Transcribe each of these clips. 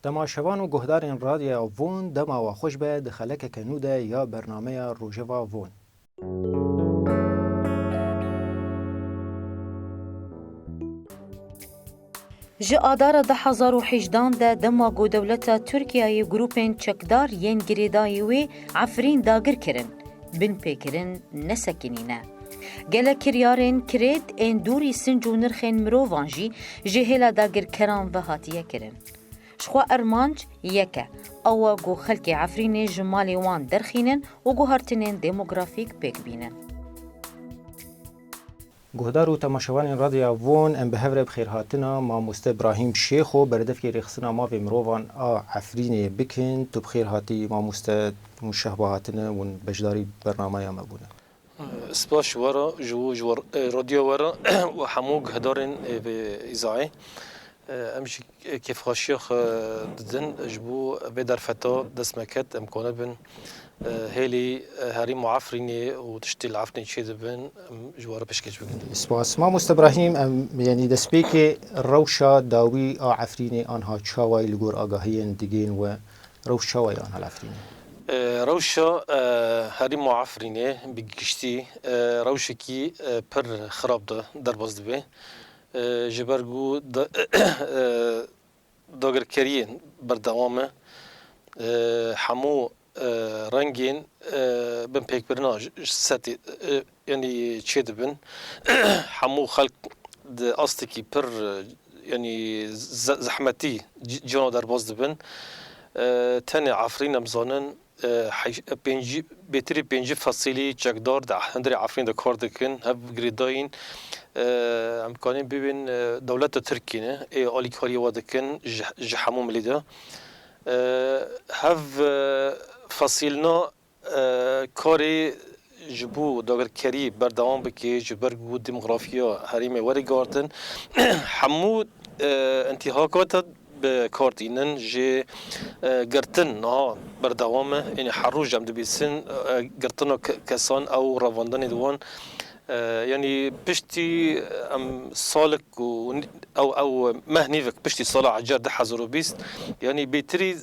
تماشاوان و گهدارین رادیا وون دما و خوش به دخلک کنوده یا برنامه روژوا وون. ji adara 2018 de dema ku dewleta Tirkiyeyê grûpên çekdar yên girêdayî wê Efrîn dagir kirin. Bin pêkirin nesekinîne. Gelek kiryarên kirêt ên dûrî sinc û nirxên mirovan jî ji hêla dagirkeran ve hatiye kirin. Ji xwe ermanc yek e, ew e ku xelkê Efrînê ji malê wan derxînin û guhartinên demografîk pêk bînin. گهدار و تماشاوان رادیا وون ام بهور بخیر هاتنا ماموسته ابراهیم شیخ و بردف کی رخصنا ما و مروان عفرین بکن تو بخیر هاتی ماموسته مشهبه هاتنا و بجداری برنامه یا مبونه سپاس ورا جو رادیو ورا و همو گهدارن به ایزای امش کیف خاشیخ دزن جبو به درفتا دست مکت امکانه بن هلی هری معفرینی و تشتیل عفرین چه دبن جواره پشکش بگن. سپاس ماموسته ابراهیم یعنی دسپیک روشا داوی عفرینی آنها چاوای لگور آگاهی دیگین و روش چاوای آنها عفرینی. روشا هری معفرینی بگشتی روشی کی پر خراب ده در باز دبی. جبرگو داگر کریه بردوامه همو رنگین بن پیک برنا ستی یعنی چه دبن همو خلق استکی پر یعنی زحمتی جانا در باز دبن تن عفرین امزانن بهتری پنج فصیلی چکدار ده هندری عفرین ده کار دکن هف گریداین امکانی ببین دولت ترکیه نه آلی کاری وادکن جحموم لیده هف فصیلنا کاری جبو داگر کری بردوام بکی جبرگو دموگرافیا هریم وری گاردن همو انتهاکات به کارتینن جه گرتن نه بردوامه یعنی حروج جمع دبیسن گرتن کسان او رواندن دوان يعني بشتي صالك او مهنيفك بشتي صالة عجار ده حزرو بيست يعني بيتري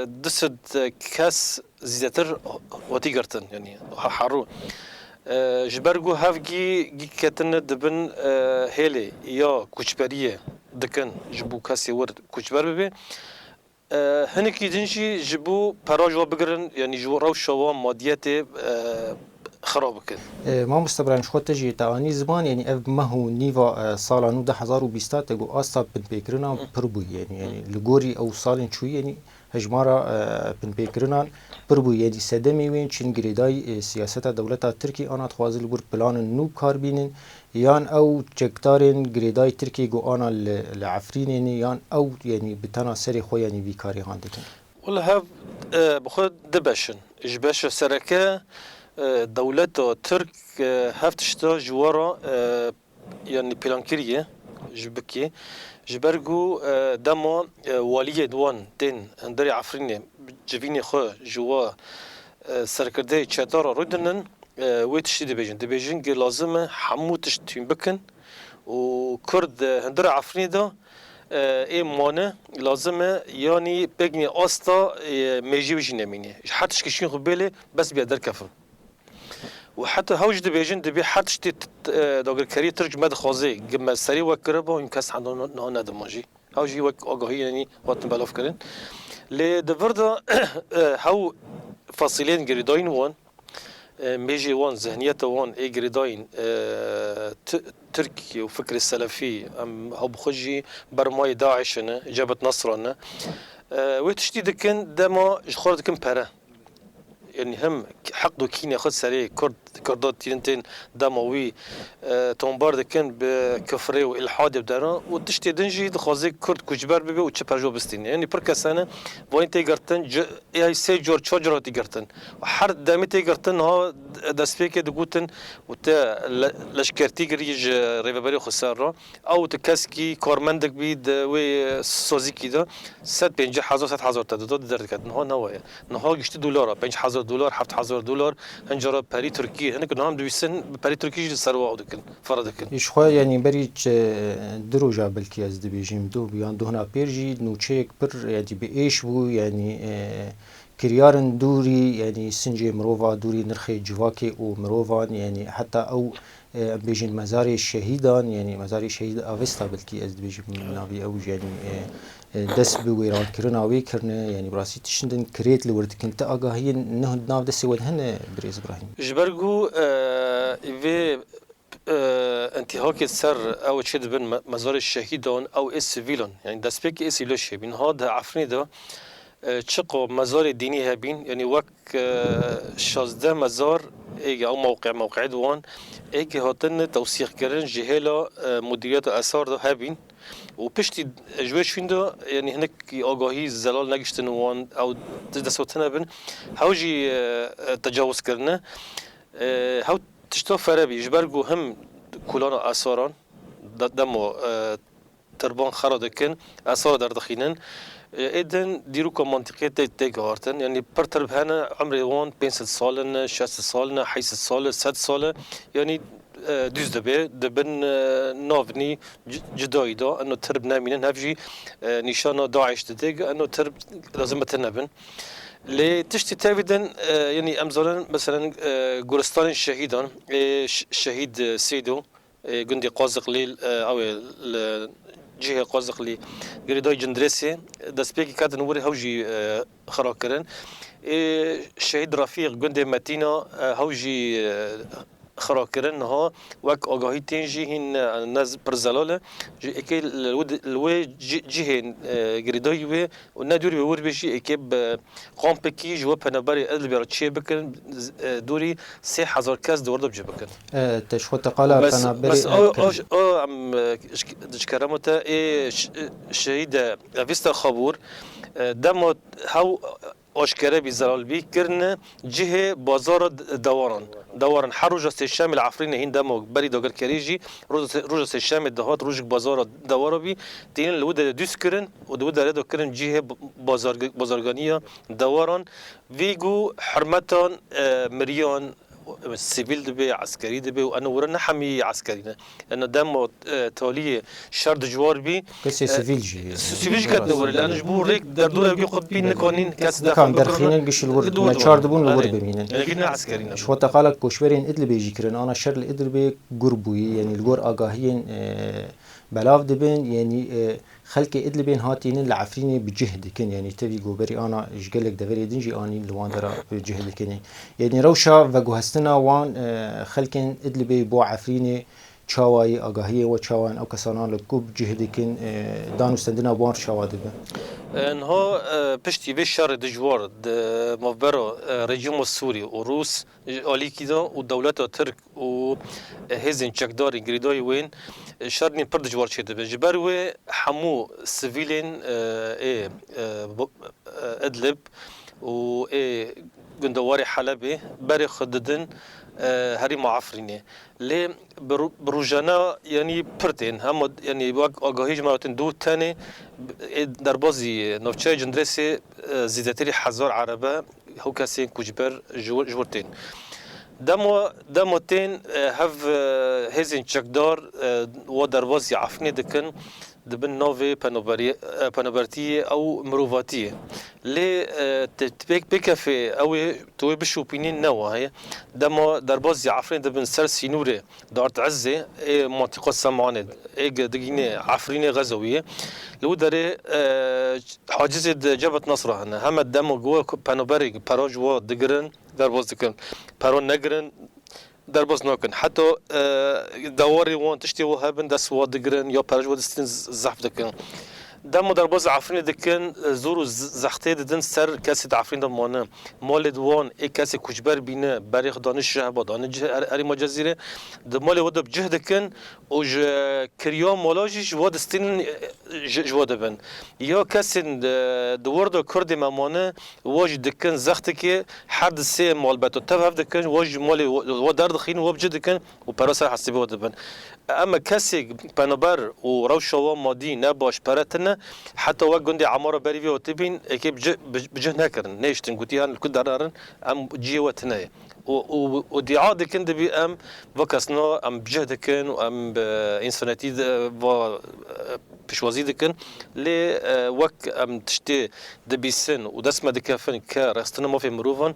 دسد كاس زيتر وتيجرتن يعني حرو جبرجو هافجي كتن دبن هيلي يا كوشبريه دكن جبو كاسي ورد كوشبر ببي هنك يدنشي جبو براج وبقرن يعني جو روش شوام ماديته خراب کن. ما مستبرانش خود تجی تعانی زمان یعنی اف ماهو نیوا سال 2020 تگو آستا بنپیکرنا پربوی یعنی لگوری او سالن چوی یعنی هجمارا بنپیکرنا پربوی یعنی سدمی وین چین گریدای سیاست دولت ترکی آنات خوازل لگور پلان نو کار بینن یان او چکتارن گریدای ترکی گو آنا لعفرین یان او یعنی بتنا سری خو یعنی بیکاری هاندکن. والله هف بخود دبشن اجباش سرکه دولت ترک هفتشتا جوارا يعني بلانكيريه جبكي جبرجو دما والي دوان تين هندري عفريني جفيني خو جوا سركردي تشاتارا رودنن ويتشتي دبيجن لازم حمو تشتين بكن وكرد هندري عفريني دا اي مانه لازم يعني بجني استا ميجي وجنميني حتى شكشين خبيله بس بيقدر كفن وحتى هوج دبيجن دبي حتى شتي داگر كري ترجمه خازي جم سري وكربا يمكس عندنا نه دماجي هوجي وك اگاهي يعني وقت بلاف كرن ل دفردا هو فاصلين جريداين وان ميجي وان ذهنيه وان اي جريداين تركي وفكر السلفي هو بخجي برماي داعش جبهه نصر وتشتي دكن دما خورد كم بره يعني هم حقدو كين ياخذ سري كردات تينتين دموي تنبار دكن بكفري والحاد بدرا وتشتي دنجي دخازي كرد كجبر ببي وتشبرجو بستين يعني بركسانه وين تيغرتن اي سي جور تشوجر تيغرتن وحر دامي تيغرتن ها دسبيك دغوتن وت لشكرتي غريج ريفبري خساره او تكسكي كورمندك بيد وي سوزيكي ده 75000 تدود دركت نها نوايا نها $50 $5000 دلار 7000 دلار هنجرا باري تركي هنك نام دويسن باري تركي جي سروا دكن فرض دكن ایش خواه یعنی بریچ دروجا بلکی از دبیجیم دو بیان دو هنا پیرجی نوچیک پر یعنی به ایش بو یعنی کریارن دوری یعنی سنجی مروفا دوری نرخی جواکی و مروفان یعنی حتی او بیجین مزار شهیدان یعنی مزار شهید آوستا بلکی از دبیجیم ناوی او یعنی دست به ویران کرن آوی کرنه یعنی براسی تشندن کریت لورد کنت آگاهی نه ناو دست ود هن بریز ابراهیم جبرگو و انتهاك سر او تشد بين مزار الشهيدون او السيفيلون يعني دسبيك اسيلوش بين هذا عفرني ده تشقو مزار ديني هبين يعني وك شازده مزار ايجي او موقع دوان ايجي هاتن توثيق كرن جهالا مديريات اثار ده هبين وبشتي جويش فين ده يعني هناك آگاهی زلال نگشتن وان او دستوتنا بن هاوجي تجاوز کرنه هاو تشتا فرابي جبرگو هم كولانا اثاران دمو تربان خرا دكن اثار در دخينن اذن ديروكا منطقيه تيك هارتن يعني برتر بهنا عمري وان 5 سالن 6 سالن 8 سال 7 سال يعني düz dibin navni cidayı da انه ترب نامين هفجي نشانه داعش دتيج انه ترب لازم تنبن لي تشتي تابدا يعني امزالن مثلا جورستان الشهيدان الشهيد سيدو جندي قازق ليل او جهه قازق لي غريداي جندرسي دسبيكي كاد نوري هوجي خراكرن الشهيد رفيق جندي متينا هوجي خراكرن ها وك آگاهی تنجی هن نز پرزلاله اکی الوی جهن گریدایی و ندوری بور بشی اکی قامپکی جو پنبری ادل بیار چی بکن دوری 3000 کس دورده بجی بکن تشخو تقالا پنبری بس ام دشکرمتا شهید ویستا خابور دم هاو آشکاره بی زلال بی کرن جه بازار دوارن هر روز سشام العفرین هین دمو بری داگر کریجی روز سشام دهات روز بازار دوارا بی تین لود دوس کرن و دو داره کرن جه بازارگانیا دوارن ویگو حرمتان مریان سیویل دبی عسکری دبی و انو ورن حمی عسکریه لأن دم تالی شرط جوار بی کسی سیویل جی سیویل کد نور لأن جبور ریک در دوره بی خود بی نکانین کس دخان در خینن گش الورد نچار دبون الورد ببینن لكن عسكريين شو تقالا کوشورین ادل بیجی کرن انا شر ادل بی گربوی یعنی الور آگاهین بلاف دبن يعني خلق ادل بين هاتين العفرين بجهد كن يعني تبي جوبري انا اجقلك دفري دنجي اني لوان درا بجهد كن يعني روشا وجوهستنا وان خلق ادل بي بو عفرين چاوای آگاهی و چاوان او کسانان لکوب جهدی کن دانو استندنا بار شواده به انها پشتی به شر دجوار مفبرا رژیم سوری و روس آلی کیدا و دولت ترک و هزین چکداری گریدای وین شر نیم پر دجوار شده به جبر و حمو سیویلین ادلب و گندواری حلبه بری خددن هری معفرینه لی بروجانا یعنی پرتین هم یعنی وقت آگاهی جماعتن دو تنه در بازی نوچه جندرسی زیادتری 1000 عربه هو کسی کجبر جورتین دمو تین هف هزین چکدار و در بازی عفنی دکن دبن نوفي بانوبرتية أو مروفاتية لي تبيك بكافي أو توي بشوبينين نوا هي دما درباز عفرين دبن سر سينوري دارت عزة منطقة سمعاند دقينة عفرين غزوية لو داري حاجز جبهة نصر هنا هم دمو جوا بانوبري باراج وا دقرن درباز دكن بارون نقرن درباز ناکن حتی دواری وان تشتی و هبن دست واد دگرن یا پرج واد استن زحف دکن دم درباز عفرین دکن زور زخته ددن سر کسی عفرین دم مانه مال دوان ای کسی کجبر بینه برای دانش شهب دانش اری مجزیره دمال واد بجه دکن اوج کریا مالاجش واد استن جواد بن یا کسی دوارد کرد مامانه واج دکن زخته که حد سه مال بتو تفهم دکن واج مال واد درد خین واب جه دکن و پراسر حسابی واد بن اما کسی پنبر و روشوا مادی نباش پرتنه حتی وقت گندی عماره بریوی و تبین اکی بجه نکرن نیشتن گوتیان کد درارن ام جیوتنه و دیعا دکن دبی ام وکسنا ام بجه دکن و ام انسانیتی و پشوازی دکن لی وقت ام تشتی دبی سن و دست مدکفن که رستنا ما فی مروفان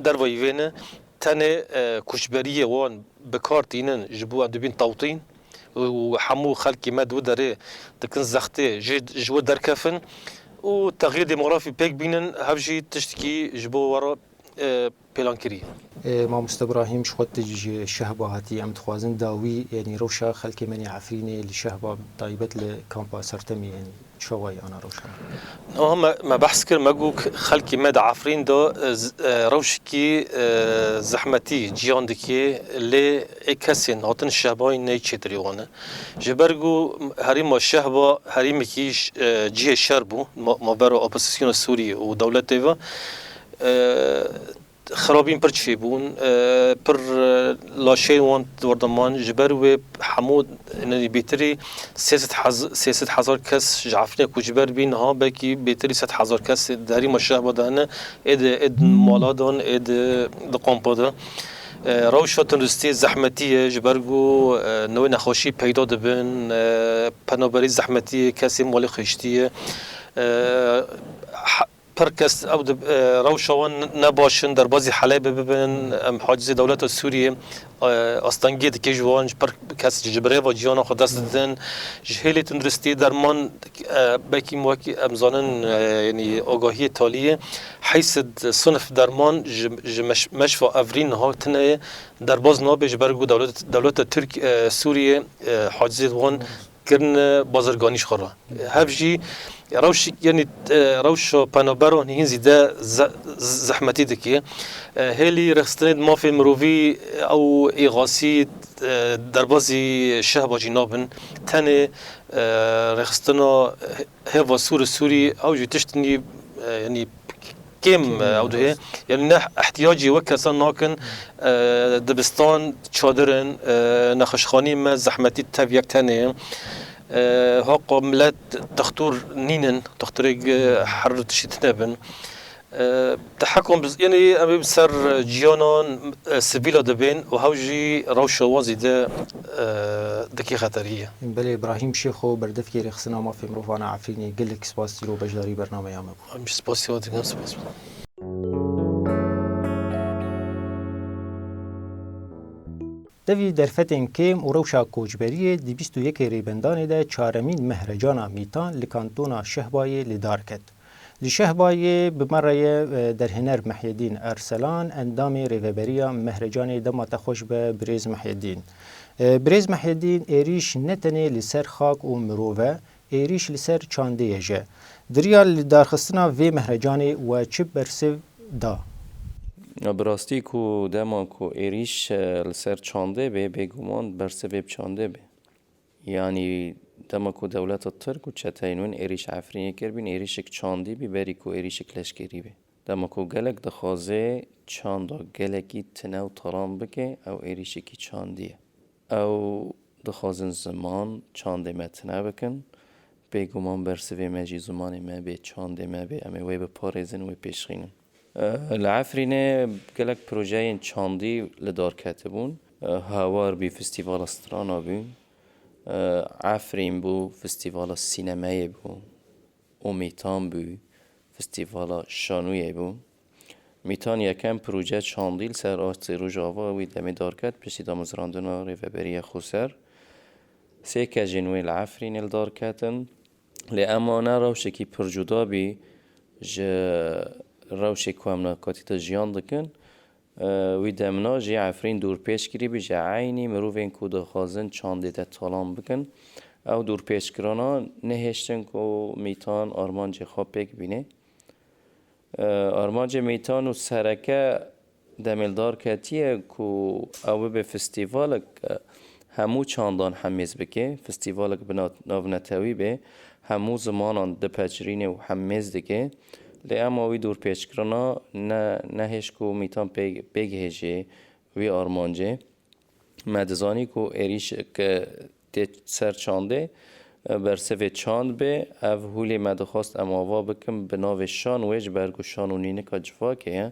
در ویوینه تنه کشبریه وان بکارتینن جبو دبین توطین و حمو خلقی مد و داره دکن زخته جو در کفن و تغییر دموغرافی پیک بینن هفجی تشتکی جبو ورا پلان کری ما مستبراهیم شخوت تجي شهبة هاتي ام تخوازن داوي يعني روشا خلك مني عفريني لشهبة طيبت لكامبا سرتمي يعني شواي انا روشا هم ما بحث كر مجو خلقي مد عفرين دو روشكي زحمتي جيان دكي اللي اكسين هاتن الشهباي نيتشي تريوانا جبرجو هريم الشهبة هريم كيش جيه شربو ما برو اوبوزيسيون السوري ودولة تيفا خرابين برشي بون بر لاشين وان دوردمان جبر و حمود اني بيتري سياسة حزار كس جعفني كجبر بين ها بكي بيتري 100,000 كس داري مشاه بدانه اد مالادان اد دقامپادا روشا تندستی زحمتیه جبرگو نوع نخوشی پیدا دبن پنابری زحمتیه کسی مالی خشتیه پرکس او روشوان نباشن در بازی حلب ببین حاجز دولت سوریه استانگی دکی جوان پر کس جبره و جیان خود دست دادن جهلی تندرستی درمان بکی موکی امزانن یعنی آگاهی تالیه حیث صنف درمان مشفى افرین ها تنه در باز نابه جبرگو دولت ترک سوریه حاجز وان کرن بازرگانیش خورا هفجی روش يعني روش بانوبارو هين زيدا زحمتي دكي هلي رخصتند ما في مروفي او اغاسي دربازي شهبه جنابن تاني رخصتنا هوا سوري او جي تشتني يعني كم او ده يعني نه احتياجي وكسان ناكن دبستان چادرن نخشخاني ما زحمتي تبيك تاني هاق ملت تختور نينن تخترق حرر تشتنابن تحكم يعني أمي بسر جيانان سبيلا دبين وهوجي روش وازي ده دكي خطرية. بله إبراهيم شيخو بردف كي رخصنا ما في مروفانا عفريني قلك سباس لو بجداري برنامج يامك. مش سباس يودي سباس. دوی در فتن کم و روشا کوچبریه دی 21 ریبندان ده چهارمین مهرجان میتان لکانتونا شهبای لدار کد. لشهبای بمره در هنر محیدین ارسلان اندام ریوبریا مهرجان دمات خوش به بریز محیدین. بریز محیدین ایریش نتنه لسر خاک و مروه ایریش لسر چانده یجه. دریال لدارخستنا وی مهرجان و چه برسو دا. براستی کو دما کو ایریش لسر چانده به بگومان برسه ویب چانده به یعنی دما کو دولت ترک و چتاینون ایریش عفرینی کربین ایریشک چاندی بی بری کو ایریشک لشکری به دما کو گلک دخوازه چاندا گلکی تنو ترام بکه او ایریشکی چاندیه او دخوازن زمان چانده متنه بکن بگومان برسه وی مجی زمان ما به چانده ما به امی وی به پارزن و پیشخینن العفرینه گلک پروژه چاندی لدار کتبون هاوار بی فستیوال استرانا بون عفرین بو فستیوال سینمایی بو و میتان بو فستیوال شانوی بو میتان یکم پروژه چاندیل سر آستی رو جاوا وی دمی دار کت پشتی دامزراندنا ریوبری خوسر سه که جنوی العفرین الدار کتن لی امانه روشکی پرجودا بی روشی کوامنا کاتی تا جیان دکن وی دمنا جی عفرین دور پیش کری بی جی عینی مروفین کو دخوازن چانده ده تالان بکن او دور پیش کرانا نهشتن کو میتان آرمان جی خواب بک بینه آرمان جی میتان و سرکه دمیلدار کتیه کو او به فستیوالک همو چاندان همیز بکه فستیوالک بناو نتاوی به همو زمانان دپچرینه و همیز دکه لی اما وی دور پیش کرنا نه هش کو میتان پیگ هجه وی آرمانجه مدزانی کو ایریش که تی سر چانده برسه چاند به او هولی مدخواست ام آوا بکم به ناو شان ویج برگو شان و نینه که جواکه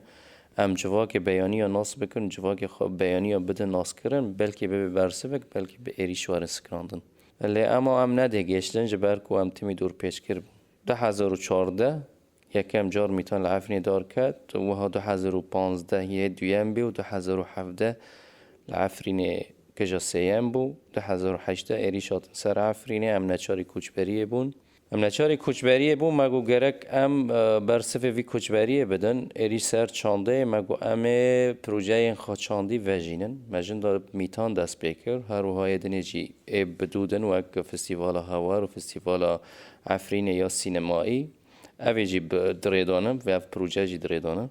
ام جواک بیانی یا ناس بکن جواک خواب بیانی یا بده ناس کرن بلکه به برسه بک بلکه به ایریش وارن سکراندن لی اما ام نده گشتن جبرکو ام تیمی دور پیش کرد 2014 یکم جار میتون العفرین دار کرد و ها 2015 یه دویم بی و 2017 العفرین کجا سیم بو 2018 ایریشات سر عفرینه ام نچاری کوچبریه بون ام نچاری کوچبریه بون مگو گرک ام برصف وی کوچبریه بدن ایریش سر چانده مگو ام پروژه خوا چاندی وجینن مجن دا میتان دست بکر هر وهای دنجی بدودن و اک فستیوال هوار و فستیوال عفرینه یا سینمایی اوی جی دریدانم و اف پروژه جی دریدانم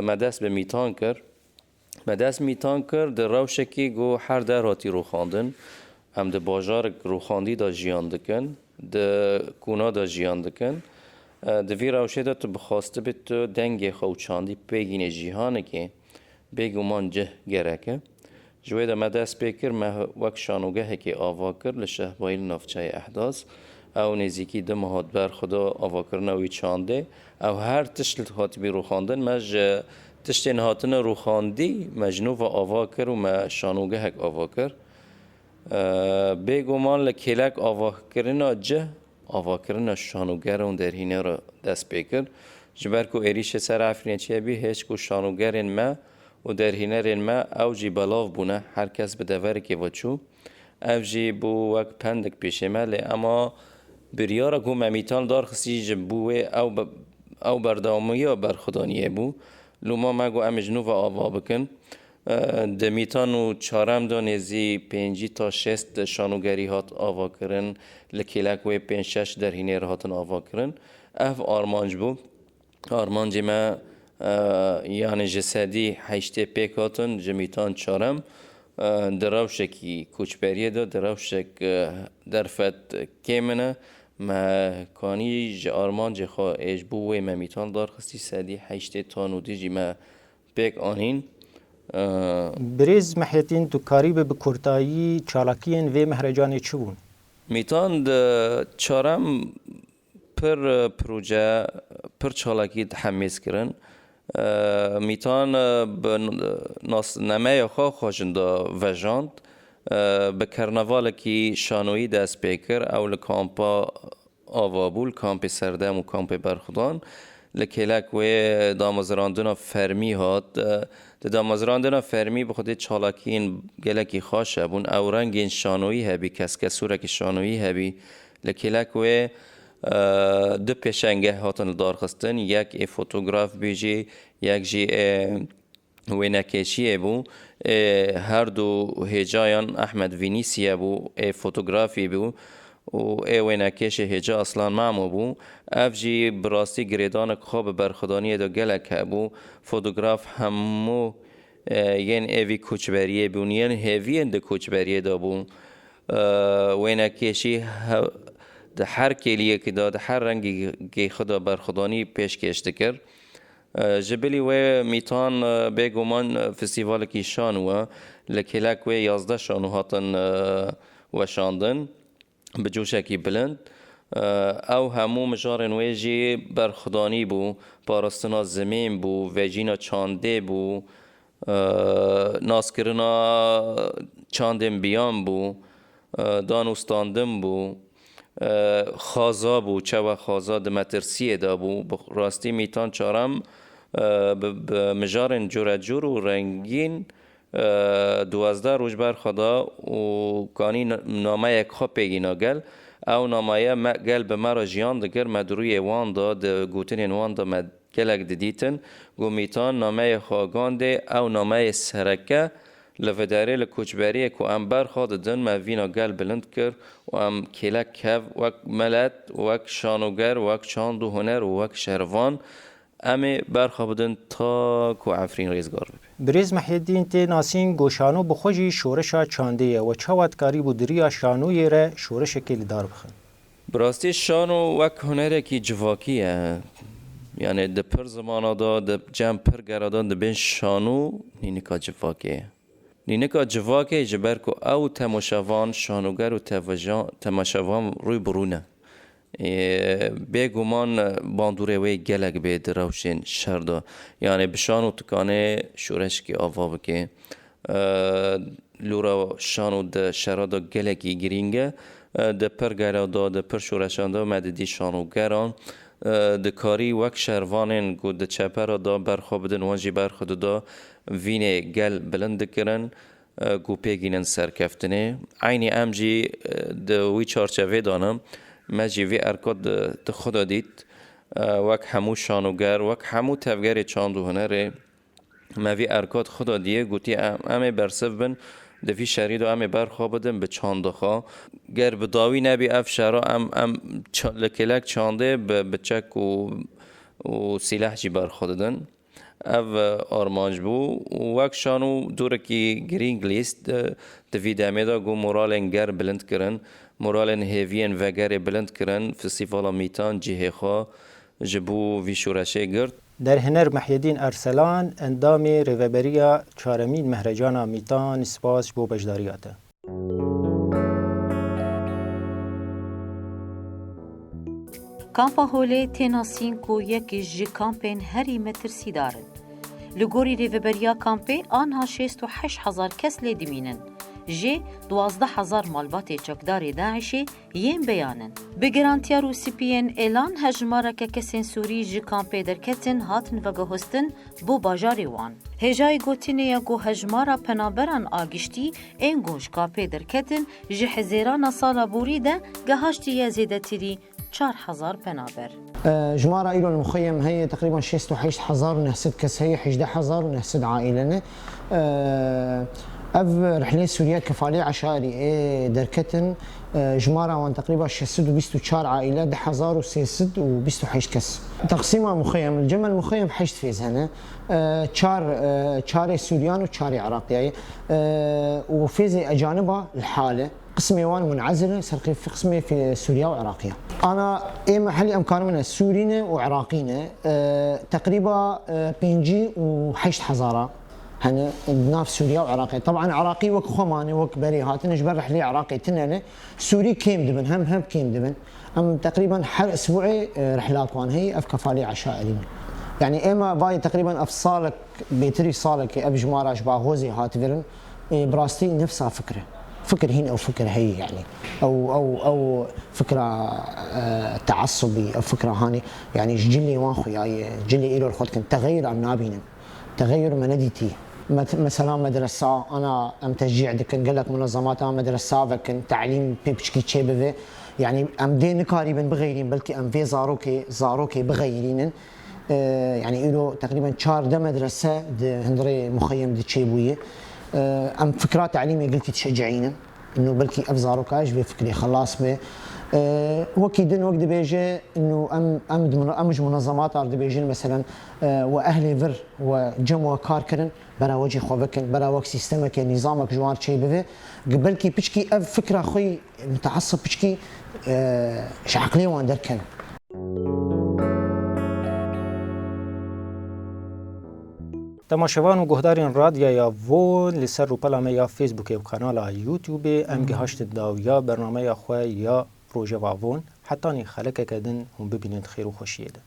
ما دست به میتان کرد ما دست میتان کرد در روشکی گو هر در هاتی رو خواندن هم در باجار رو خواندی دا جیان دکن در کونا دا جیان دکن در وی روشه دا تو بخواسته بید تو دنگ خو چاندی پیگین جیهانه که بگو من جه گرکه جوی دا ما دست بکر ما وک شانوگه که آوا کرد لشه بایل نافچه احداث او نزیکی دم هات بر خدا آوا کرنوی چانده او هر تشت هاتی بی رو خواندن مج تشتین هاتن رو خواندی مجنو و آوا کر و ما شانوگه هک آوا کر بگمان لکلک آوا کرنا جه آوا کرنا شانوگر اون در هینه رو دست بکر جبر کو ایریش سر عفرین چیه بی هیچ کو شانوگرین ما و در هینه رین ما او جی بلاو بونه هر کس به دوری که وچو او جی بو وک پندک پیشه ماله اما بریارا کو ممیتان دار خسی جبوه او بردامی و برخدانیه بو لوما مگو امجنو و آوا بکن دمیتان و چارم دا نزی 5 تا 6 شانوگری هات آوا کرن لکیلک و 5-6 در هینه هاتن آوا کرن اف آرمانج بو آرمانج ما یعنی جسدی 8 پیک هاتن جمیتان چارم دراوشکی کوچبریه دا دراوشک درفت کمنه ما کانی ج آرمان ج خو اجبو و ممیتان دار خستی سدی 8 تانو دیجی ما پیک آنین برز محیطین تو کاری به بکرتایی چالاکین و مهرجانی چه بون؟ میتان د چارم پر پروژه پر چالاکی تحمیز کرن میتان به نمای خواه خوشن دا وجاند به کرنواله کی شانوی دست پیکر او لکامپا آوابول کامپ سردم و کامپ برخدان لکلک و دامازراندنا فرمی هات ده دامازراندنا فرمی به خود چالاکین گلکی خاشه بون او رنگین شانوی هبی کسکسوره که شانوی هبی لکلک و دو پیشنگه هاتن دارخستن یک ای فوتوگراف بیجی یک جی وینکشیه بو هر دو هجایان احمد وینیسیه بو فوتوگرافی بو و وینکش هجا اصلا معمو بو اف جی براستی گریدان خواب برخدانی دا گلک بو فوتوگراف همو ین ایوی کوچبریه بون ین هیوین دا کوچبریه دا بو وینکشی ده هر کلیه که دا ده هر رنگی که خدا برخدانی پیش کشته کرد جبلی و میتان بگمان فستیوال کی شانو لکلک و 11 شانو هاتن و شاندن به جوشکی بلند او همو مجارن ویجی برخدانی بو پارستنا زمین بو ویجینا چانده بو ناسکرنا چاندن بیان بو دانوستاندن بو خازا بو چه و خازا دمترسیه دا بو راستی میتان چارم به مجارن جور و رنگین 12 روز بر خدا و کانی نامه یک خواه پیگینا گل او نامه گل به مرا جیان دگر مدروی وان دا ده گوتنین وان دا گلک دیتن گو میتان نامه خواگان ده او نامه سرکه لفداره لکوچبریه که ام برخواد دن ما وینا گل بلند کر و ام کلک کف وک ملت وک شانوگر وک چاند و هنر وک شهروان امی برخوادن تا کو عفرین ریزگار ببی برز محیدین تی ناسین گوشانو بخوشی شورشا چانده و چواد کاری بودریا شانوی را شورش کلی دار بخن براستی شانو وک هنره کی جواکیه یعنی ده پر زمانا دا ده جمع پر گرادان ده بین شانو نینکا جواکیه لینکا جواکه جبرکو او تماشاوان شانوگر و تماشاوان روی برونه بگومان باندوره وی گلک به دروشین شردا یعنی بشانو تکانه شورش کی آوا بکه لورا شانو د شرادا گلکی گرینگه د پر گرادا د پر شورشاندا مددی شانو گران د کاری وک شروانن گو د چپر دا برخو بدن وانجی برخود دا وینه گل بلند کرن گو پیگینن سرکفتنه عینی امجی د وی چارچوه دانم مجی وی ارکاد د خدا دید وک همو شانوگر وک همو تفگر چاند و هنره موی ارکاد خدا دیه گوتی امه برسف بن دفی شرید و امه برخوا بدن به چاندخوا گر به داوی نبی اف شرا ام لکلک چانده به چک و سلاح جی برخوا ددن او آرمانج بو وک شانو دورکی گرینگ لیست دفی دمه دا گو مورالن گر بلند کرن مورالن هیوین وگر بلند کرن فستیوالا میتان جیه خواه جبو وی شورشه گرد در هنر محیدین ارسلان اندام ریوبریا چارمین مهرجان میتان سپاس بو بجداریاته کامپا هوله تناسین کو یکی جی کامپین هری مترسی دارن. لگوری ریوبریا کامپی آنها 68,000 کس لیدمینن. جی 12,000 مالبات چکدار داعشی ین بیانن. به گرانتیا روسیپین اعلان هجماره که کسین سوری جی کامپی درکتن هاتن و گهستن بو باجاری وان. هجای گوتینه یا گو هجماره پنابران آگشتی این گوش کامپی درکتن جی حزیران سالا بوری ده گهاشتی یزیده تیری 4,000 پنابر. جمارة إلو المخيم هي تقريبا 68,000 ونحسد كس هي 11,000 ونحسد عائلنا. أف رحلة سوريا كفالية عشائري دركتن جمارة وان تقريبا 624 عائلة 10,328 كس. تقسيم المخيم الجمل المخيم حشت فيز هنا شار سوريان وشار عراقي وفيز أجانبها الحالة قسمي وان منعزلة سرقي في قسمي في سوريا وعراقية. أنا محلي أمكان من سوريين وعراقيين تقريبا بينجي وحشت حزارة هنا ناف سوريا وعراقية. طبعا عراقي وك خماني وك بريهات نجبر رحلة عراقي تننا سوري كيم دبن هم كيم دبن أم تقريبا حر أسبوعي رحلات وان هي أف كفالية عشائرية. يعني إما باي تقريبا أف صالك بيتري صالك أف جمارة أشباه غوزي هاتفرن براستي نفسها فكرة. فكر هنا أو فكر هي يعني أو فكرة تعصبي أو فكرة هاني يعني جلي وانخو يعني جلي إلو الخوت كن تغير عن نابين تغير منديتي مثلا مدرسة أنا أم تشجيع دكن قال لك منظمات مدرسة فكن تعليم بيبشكي تشيبه يعني أم دين قريبا بغيرين بلكي أم في زاروكي بغيرين يعني إلو تقريبا 4 مدرسة هندري مخيم دي تشيبويه ام فكرات تعليميه قلتي تشجعينا انه بلكي افزارو كاش بفكري خلاص به وكيدن وقت بيجي انه امج منظمات ارض بيجين مثلا واهلي فر وجموا كاركرن برا وجه خوفكن برا وك سيستمك نظامك جوار شي بفي قبلكي بشكي اف فكره خوي متعصب بشكي عقلي وان دركن تماشاوان و گهدارین رادیا یا وون لسر رو پلامه یا فیسبوک و کانال یوتیوب ام گهشت داو یا برنامه یا خواه یا پروژه وون حتی نی خلق کدن هم ببینید خیر و خوشیه ده.